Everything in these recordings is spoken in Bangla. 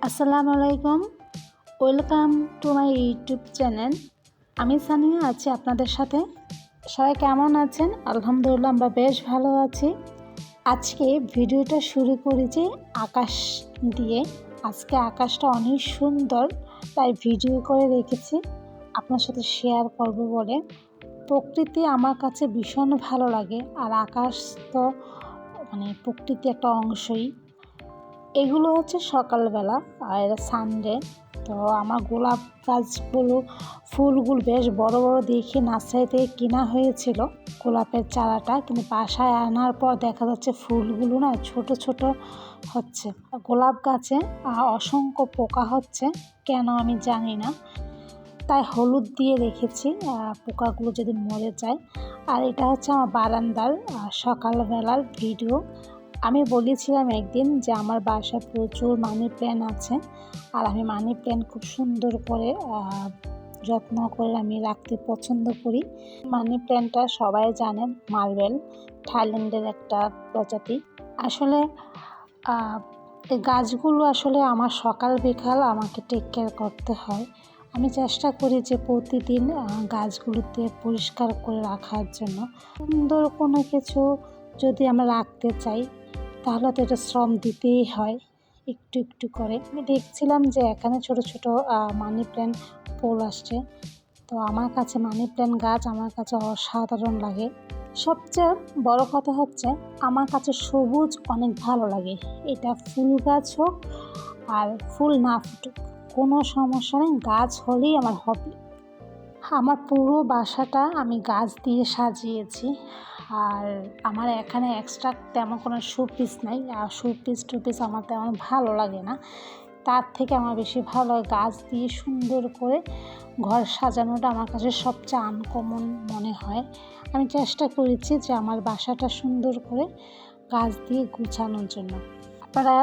আসসালামু আলাইকুম। Welcome to my YouTube channel. আমি সানিয়া আছি আপনাদের সাথে। সবাই কেমন আছেন? আলহামদুলিল্লাহ আমরা বেশ ভালো আছি। আজকে ভিডিওটা শুরু করেছি আকাশ দিয়ে। আজকে আকাশটা অনেক সুন্দর, তাই ভিডিও করে রেখেছি আপনার সাথে শেয়ার করব বলে। প্রকৃতি আমার কাছে ভীষণ ভালো লাগে, আর আকাশ তো প্রকৃতি একটা অংশই। এগুলো হচ্ছে সকালবেলা, আর এটা সানডে। তো আমার গোলাপ গাছগুলো ফুলগুলো বেশ বড় বড় দেখে নার্সারি থেকে কেনা হয়েছিল গোলাপের চারাটা, কিন্তু বাসায় আনার পর দেখা যাচ্ছে ফুলগুলো না ছোট ছোট হচ্ছে। গোলাপ গাছে অসংখ্য পোকা হচ্ছে, কেন আমি জানি না, তাই হলুদ দিয়ে রেখেছি পোকাগুলো যদি মরে যায়। আর এটা হচ্ছে আমার বারান্দার সকালবেলার ভিডিও। আমি বলেছিলাম একদিন যে আমার বাসায় প্রচুর মানি প্ল্যান্ট আছে, আর আমি মানি প্ল্যান্ট খুব সুন্দর করে যত্ন করে আমি রাখতে পছন্দ করি। মানি প্ল্যান্টটা সবাই জানেন মার্বেল, থাইল্যান্ডের একটা প্রজাতি। আসলে এই গাছগুলো আসলে আমার সকাল বিকাল আমাকে টেক কেয়ার করতে হয়। আমি চেষ্টা করি যে প্রতিদিন গাছগুলোতে পরিষ্কার করে রাখার জন্য। সুন্দর কোনো কিছু যদি আমরা রাখতে চাই তাহলে তো এটা শ্রম দিতেই হয় একটু একটু করে। আমি দেখছিলাম যে এখানে ছোট ছোট মানি প্ল্যান্ট ফুল আসছে। তো আমার কাছে মানি প্ল্যান্ট গাছ আমার কাছে অসাধারণ লাগে। সবচেয়ে বড় কথা হচ্ছে আমার কাছে সবুজ অনেক ভালো লাগে। এটা ফুল গাছ হোক আর ফুল না ফুটুক, কোনো সমস্যা নেই, গাছ হলেই আমার হবে। আমার পুরো বাসাটা আমি গাছ দিয়ে সাজিয়েছি। আর আমার এখানে এক্সট্রা তেমন কোনো শোপিস নাই, আর টুপিস আমার তেমন ভালো লাগে না। তার থেকে আমার বেশি ভালো লাগে গাছ দিয়ে সুন্দর করে ঘর সাজানোটা আমার কাছে সবচেয়ে আনকমন মনে হয়। আমি চেষ্টা করেছি যে আমার বাসাটা সুন্দর করে গাছ দিয়ে গুছানোর জন্য। আপনারা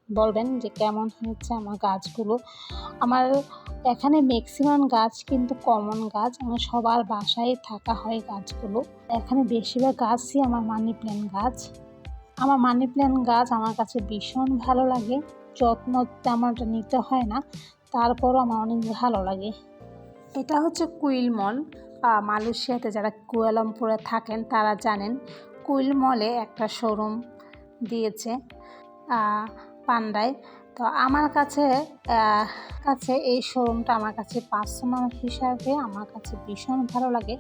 বলবেন যে কেমন হয়েছে আমার গাছগুলো। আমার এখানে ম্যাক্সিমাম গাছ কিন্তু কমন গাছ, আমার সবার বাসায় থাকা হয় গাছগুলো। এখানে বেশিরভাগ গাছই আমার মানি প্ল্যান্ট গাছ। আমার মানি প্ল্যান্ট গাছ আমার কাছে ভীষণ ভালো লাগে। যত্ন তেমনটা নিতে হয় না, তারপরও আমার অনেক ভালো লাগে। এটা হচ্ছে কুইল মল। মালয়েশিয়াতে যারা কুয়ালালামপুরে থাকেন তারা জানেন, কুইল মলে একটা শোরুম দিয়েছে পান্ডায়। তো আমার কাছে এই শোরুমটা আমার কাছে পার্সোনাল হিসাবে আমার কাছে ভীষণ ভালো লাগে।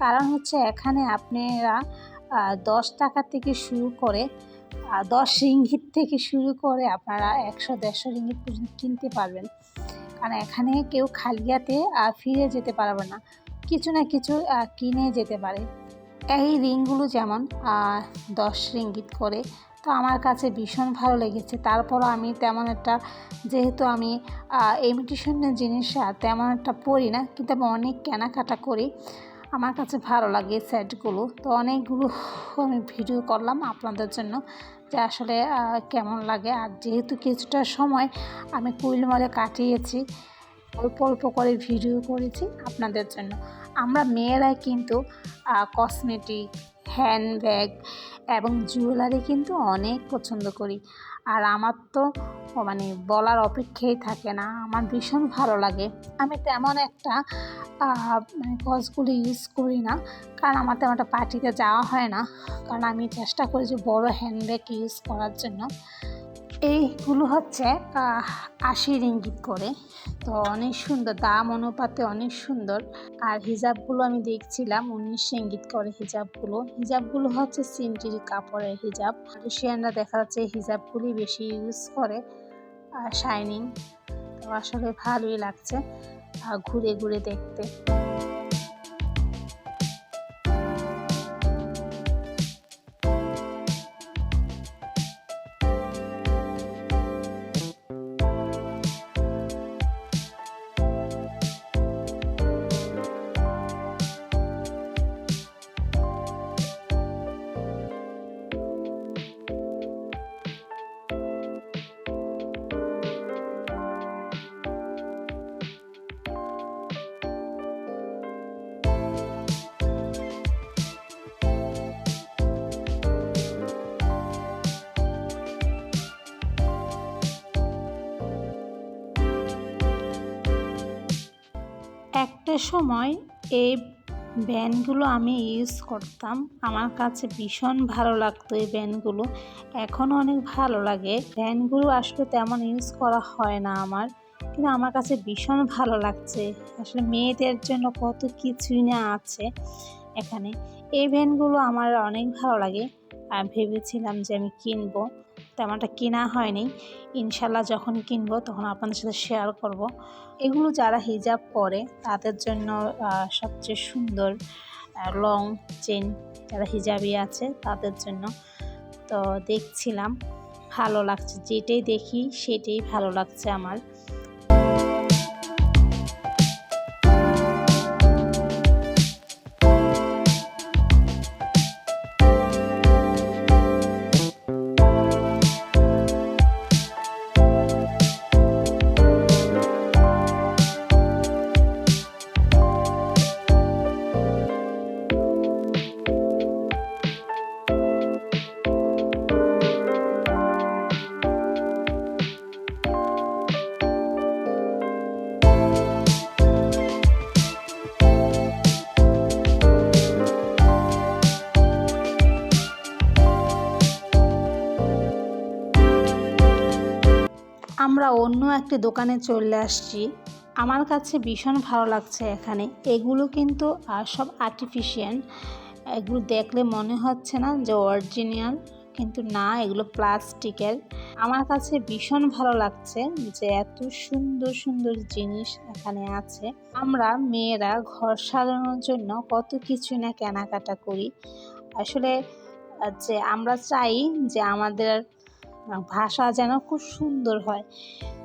কারণ হচ্ছে এখানে আপনারা 10 টাকা থেকে শুরু করে 10 রিঙ্গিত থেকে শুরু করে আপনারা 100-150 রিঙ্গিত পর্যন্ত কিনতে পারবেন। কারণ এখানে কেউ খালি হাতে ফিরে যেতে পারবে না, কিছু না কিছু কিনে যেতে পারে। এই রিংগুলো যেমন 10 রিঙ্গিত করে, তো আমার কাছে ভীষণ ভালো লেগেছে। তারপরও আমি তেমন একটা, যেহেতু আমি ইমিটেশনের জিনিস তেমন একটা পরি না, কিন্তু আমি অনেক কেনাকাটা করি, আমার কাছে ভালো লাগে সেটগুলো। তো অনেকগুলো আমি ভিডিও করলাম আপনাদের জন্য যে আসলে কেমন লাগে। আর যেহেতু কিছুটা সময় আমি কুইল মলে কাটিয়েছি, অল্প অল্প করে ভিডিও করেছি আপনাদের জন্য। আমরা মেয়েরাই কিন্তু কসমেটিক, হ্যান্ডব্যাগ এবং জুয়েলারি কিন্তু অনেক পছন্দ করি। আর আমার তো বলার অপেক্ষাই থাকে না, আমার ভীষণ ভালো লাগে। আমি তেমন একটা কসগুলো ইউজ করি না, কারণ আমার তেমন একটা পার্টিতে যাওয়া হয় না, কারণ আমি চেষ্টা করি যে বড় হ্যান্ডব্যাগ ইউজ করার জন্য। এইগুলো হচ্ছে 80 রিঙ্গিত করে, তো অনেক সুন্দর, দাম অনুপাতে অনেক সুন্দর। আর হিজাবগুলো আমি দেখছিলাম 19 রিঙ্গিত করে হিজাবগুলো হচ্ছে সিনথেটিক কাপড়ের হিজাব। মালয়েশিয়ানরা দেখা যাচ্ছে হিজাবগুলি বেশি ইউজ করে, শাইনিং। তো আসলে ভালোই লাগছে ঘুরে ঘুরে দেখতে। সে সময় এই ব্যান্ডগুলো আমি ইউজ করতাম, আমার কাছে ভীষণ ভালো লাগতো এই ব্যান্ডগুলো। এখনও অনেক ভালো লাগে। ব্যান্ডগুলো আসলে তেমন ইউজ করা হয় না আমার, কিন্তু আমার কাছে ভীষণ ভালো লাগছে। আসলে মেয়েদের জন্য কত কিছুই না আছে এখানে। এই ব্যান্ডগুলো আমার অনেক ভালো লাগে। ভেবেছিলাম যে আমি কিনবো, তেমনটা কেনা হয়নি। ইনশাল্লাহ যখন কিনবো তখন আপনাদের সাথে শেয়ার করব। এগুলো যারা হিজাব পরে তাদের জন্য সবচেয়ে সুন্দর লং চেন, যারা হিজাবি আছে তাদের জন্য। তো দেখছিলাম, ভালো লাগছে, যেটাই দেখি সেটাই ভালো লাগছে আমার। আমরা অন্য একটি দোকানে চলে আসছি। আমার কাছে ভীষণ ভালো লাগছে এখানে। এগুলো কিন্তু সব আর্টিফিশিয়াল। এগুলো দেখলে মনে হচ্ছে না যে অরিজিনাল, কিন্তু না, এগুলো প্লাস্টিকের। আমার কাছে ভীষণ ভালো লাগছে যে এত সুন্দর সুন্দর জিনিস এখানে আছে। আমরা মেয়েরা ঘর সাজানোর জন্য কত কিছু না কেনাকাটা করি। আসলে যে আমরা চাই যে আমাদের ভাষা যেন খুব সুন্দর হয়।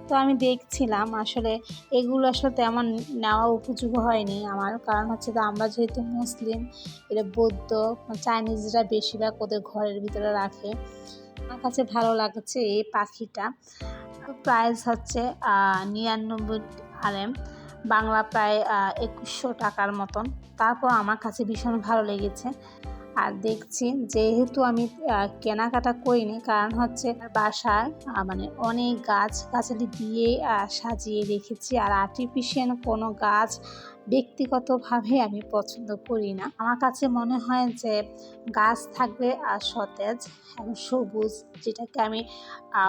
তো আমি দেখছিলাম, আসলে এগুলো আসলে তেমন নেওয়া উপযোগী হয়নি আমার, কারণ হচ্ছে যে আমরা যেহেতু মুসলিম, এটা বৌদ্ধ, চাইনিজরা বেশিরভাগ ওদের ঘরের ভিতরে রাখে। আমার কাছে ভালো লাগছে এই পাখিটা। প্রাইস হচ্ছে 99 RM, বাংলা প্রায় 2100 টাকার মতন। তারপর আমার কাছে ভীষণ ভালো লেগেছে। আর দেখছি, যেহেতু আমি কেনাকাটা করিনি, কারণ হচ্ছে বাসায় মানে অনেক গাছগাছালি দিয়ে সাজিয়ে রেখেছি। আর আর্টিফিশিয়াল কোনো গাছ ব্যক্তিগতভাবে আমি পছন্দ করি না। আমার কাছে মনে হয় যে গাছ থাকবে আর সতেজ এবং সবুজ, যেটাকে আমি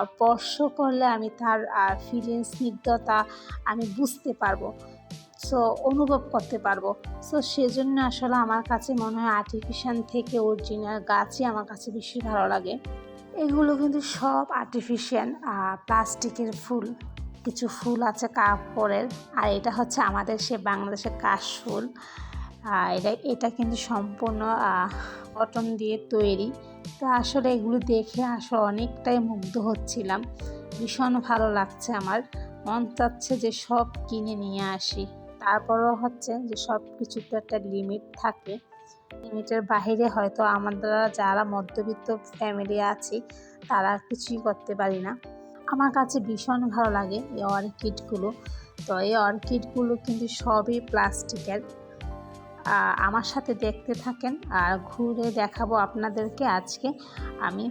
স্পর্শ করলে আমি তার ফিলিংস, স্নিগ্ধতা আমি বুঝতে পারবো, সো অনুভব করতে পারবো। সো সেজন্য আসলে আমার কাছে মনে হয় আর্টিফিশিয়াল থেকে অরিজিনাল গাছই আমার কাছে বেশি ভালো লাগে। এগুলো কিন্তু সব আর্টিফিশিয়াল, প্লাস্টিকের ফুল, কিছু ফুল আছে কাপড়ের, আর এটা হচ্ছে আমাদের সে বাংলাদেশের কাশফুল। এটা কিন্তু সম্পূর্ণ কটন দিয়ে তৈরি। তো আসলে এগুলো দেখে আসলে অনেকটাই মুগ্ধ হচ্ছিলাম, ভীষণ ভালো লাগছে। আমার মন চাচ্ছে যে সব কিনে নিয়ে আসি। তারপরও হচ্ছে যে সব কিছু তো একটা লিমিট থাকে, লিমিটের বাইরে হয়তো আমরা যারা মধ্যবিত্ত ফ্যামিলি আছি তারা কিছুই করতে পারি না। আমার কাছে ভীষণ ভালো লাগে এই অর্কিডগুলো। তো এই অর্কিডগুলো কিন্তু সবই প্লাস্টিকের। আমার সাথে দেখতে থাকেন আর ঘুরে দেখাবো আপনাদেরকে আজকে আমি।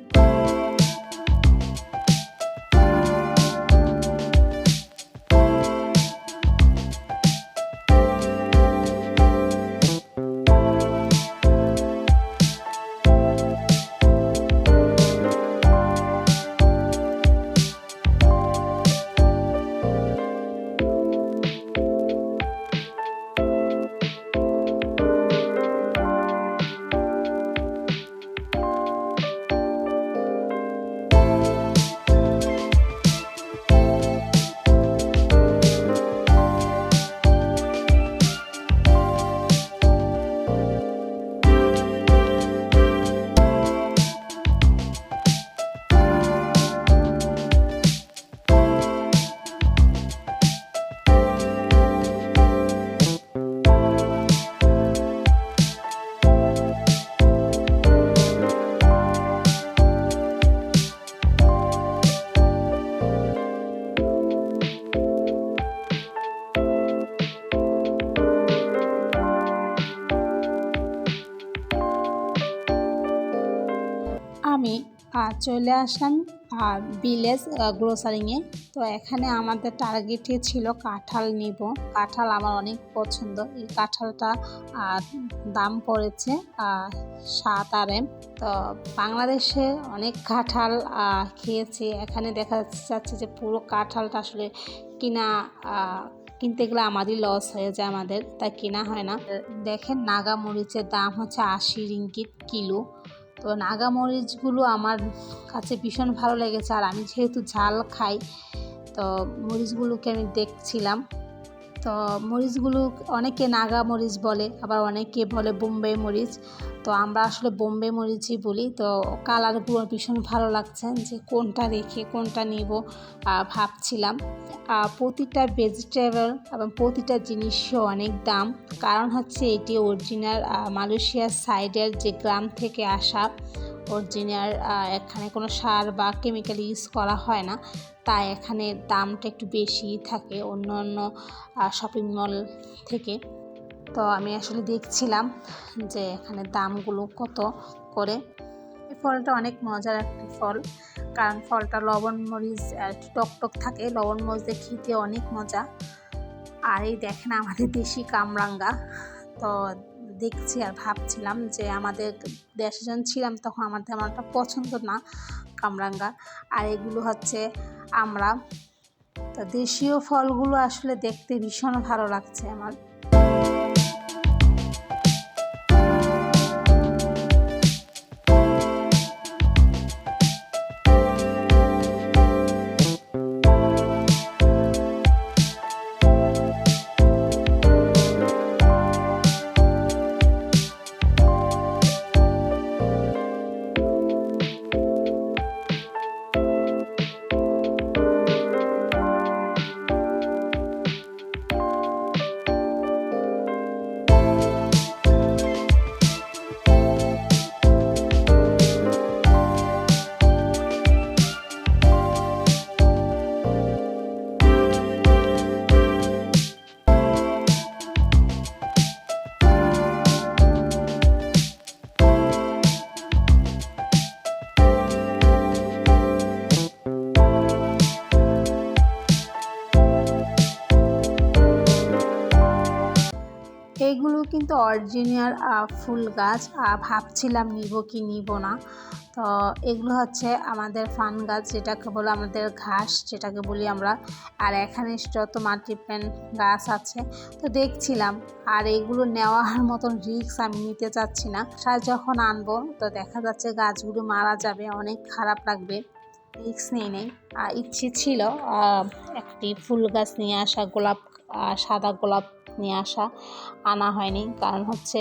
চলে আসলাম ভিলেজ গ্রোসারিংয়ে। তো এখানে আমাদের টার্গেটে ছিল কাঁঠাল নিব। কাঁঠাল আমার অনেক পছন্দ। এই কাঁঠালটা দাম পড়েছে 7 RM। তো বাংলাদেশে অনেক কাঁঠাল খেয়েছি। এখানে দেখা যাচ্ছে যে পুরো কাঁঠালটা আসলে কিনতে গেলে আমারই লস হয়ে যায়, তাই কেনা হয় না। দেখেন নাগা মরিচের দাম হচ্ছে 80 রিঙ্গিত কিলো। তো নাগা মরিচগুলো আমার কাছে ভীষণ ভালো লেগেছে, আর আমি যেহেতু ঝাল খাই তো মরিচগুলোকে আমি দেখছিলাম। তো মরিচগুলো অনেকে নাগা মরিচ বলে, আবার অনেকে বলে বোম্বে মরিচ। তো আমরা আসলে বোম্বে মরিচই বলি। তো কালারগুলো ভীষণ ভালো লাগছে, যে কোনটা রেখে কোনটা নিব ভাবছিলাম। প্রতিটা ভেজিটেবল এবং প্রতিটা জিনিসও অনেক দাম, কারণ হচ্ছে এটি অরিজিনাল মালয়েশিয়ার সাইডের যে গ্রাম থেকে আসা অরিজিনাল। এখানে কোনো সার বা কেমিক্যাল ইউজ করা হয় না, তাই এখানে দামটা একটু বেশিই থাকে অন্য অন্য শপিং মল থেকে। তো আমি আসলে দেখছিলাম যে এখানে দামগুলো কত করে। এই ফলটা অনেক মজার একটা ফল, কারণ ফলটা লবণ মরিচ একটু টকটক থাকে, লবণ মরিচ দিয়ে খেতে অনেক মজা। আর এই দেখেন আমাদের দেশি কামরাঙ্গা। তো দেখছি আর ভাবছিলাম যে আমাদের দেশে যখন ছিলাম তখন আমাদের আমারটা পছন্দ না কামরাঙ্গা, আর এগুলো হচ্ছে আমরা। তো দেশীয় ফলগুলো আসলে দেখতে ভীষণ ভালো লাগছে আমার। এইগুলো কিন্তু অরিজিনাল ফুল গাছ। ভাবছিলাম নিব কি নিব না। তো এগুলো হচ্ছে আমাদের ফান গাছ, যেটাকে বলে আমাদের ঘাস যেটাকে বলি আমরা। আর এখানে যত মাল্টি প্ল্যান্ট গাছ আছে তো দেখছিলাম, আর এগুলো নেওয়ার মতন রিস্ক আমি নিতে চাচ্ছি না। যখন আনবো তো দেখা যাচ্ছে গাছগুলো মারা যাবে, অনেক খারাপ লাগবে, রিস্ক নেই। আর ইচ্ছে ছিল একটি ফুল গাছ নিয়ে আসা, সাদা গোলাপ নিয়ে আনা হয়নি, কারণ হচ্ছে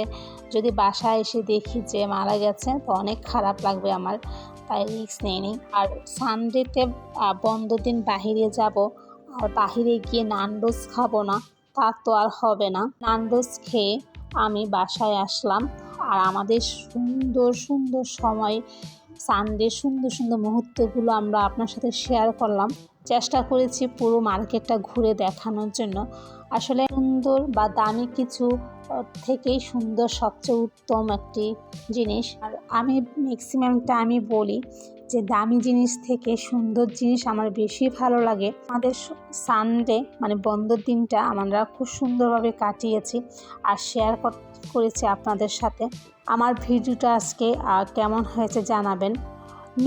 যদি বাসায় এসে দেখি যে মারা গেছে তো অনেক খারাপ লাগবে আমার, তাই রিস্ক নেই। আর সানডেতে বন্ধ দিন বাহিরে যাব, আর বাহিরে গিয়ে নানডোজ খাবো না তা তো আর হবে না। নানডোজ খেয়ে আমি বাসায় আসলাম, আর আমাদের সুন্দর সুন্দর সময় সানডে সুন্দর সুন্দর মুহূর্তগুলো আমরা আপনার সাথে শেয়ার করলাম। চেষ্টা করেছি পুরো মার্কেটটা ঘুরে দেখানোর জন্য। আসলে সুন্দর বা দামি কিছু থেকেই সুন্দর সবচেয়ে উত্তম একটি জিনিস। আর আমি ম্যাক্সিমামটা আমি বলি যে দামি জিনিস থেকে সুন্দর জিনিস আমার বেশি ভালো লাগে। আমাদের সানডে মানে বন্ধের দিনটা আমরা খুব সুন্দরভাবে কাটিয়েছি আর শেয়ার করেছি আপনাদের সাথে। আমার ভিডিওটা আজকে কেমন হয়েছে জানাবেন।